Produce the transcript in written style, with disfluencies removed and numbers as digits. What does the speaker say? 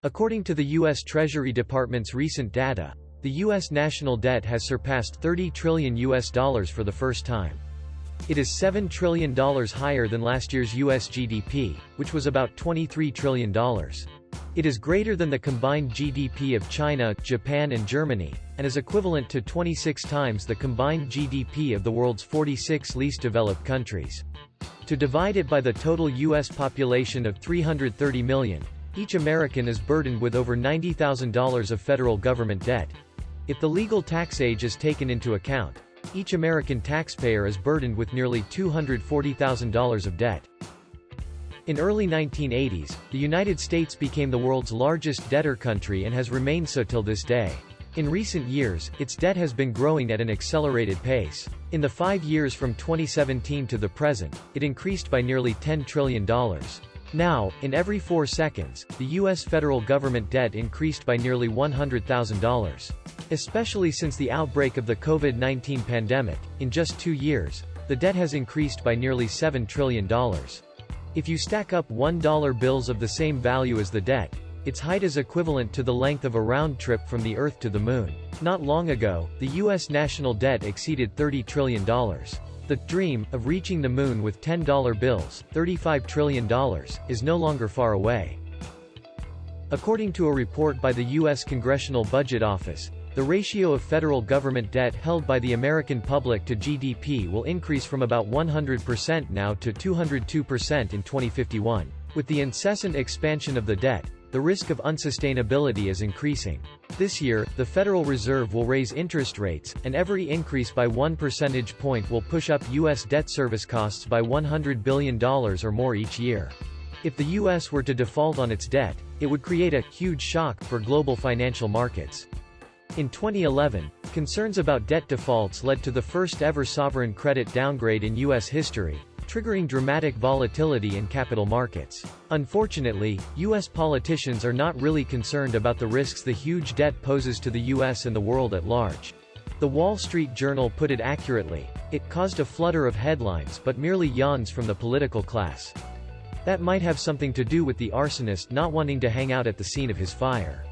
According to the U.S. Treasury Department's recent data, the U.S. national debt has surpassed $30 trillion for the first time. It is $7 trillion higher than last year's U.S. GDP, which was about $23 trillion. It is greater than the combined GDP of China, Japan and Germany, and is equivalent to 26 times the combined GDP of the world's 46 least developed countries. To divide it by the total U.S. population of 330 million, each American is burdened with over $90,000 of federal government debt. If the legal tax age is taken into account, each American taxpayer is burdened with nearly $240,000 of debt. In early 1980s, the United States became the world's largest debtor country and has remained so till this day. In recent years, its debt has been growing at an accelerated pace. In the 5 years from 2017 to the present, it increased by nearly $10 trillion. Now, in every 4 seconds, the U.S. federal government debt increased by nearly $100,000. Especially since the outbreak of the COVID-19 pandemic, in just 2 years, the debt has increased by nearly $7 trillion. If you stack up $1 bills of the same value as the debt, its height is equivalent to the length of a round trip from the Earth to the Moon. Not long ago, the U.S. national debt exceeded $30 trillion. The dream of reaching the Moon with $10 bills, $35 trillion, is no longer far away. According to a report by the U.S. Congressional Budget Office, the ratio of federal government debt held by the American public to GDP will increase from about 100% now to 202% in 2051. With the incessant expansion of the debt, the risk of unsustainability is increasing. This year, the Federal Reserve will raise interest rates, and every increase by 1 percentage point will push up U.S. debt service costs by $100 billion or more each year. If the U.S. were to default on its debt, it would create a huge shock for global financial markets. In 2011, concerns about debt defaults led to the first-ever sovereign credit downgrade in U.S. history, triggering dramatic volatility in capital markets. Unfortunately, U.S. politicians are not really concerned about the risks the huge debt poses to the U.S. and the world at large. The Wall Street Journal put it accurately: it caused a flutter of headlines but merely yawns from the political class. That might have something to do with the arsonist not wanting to hang out at the scene of his fire.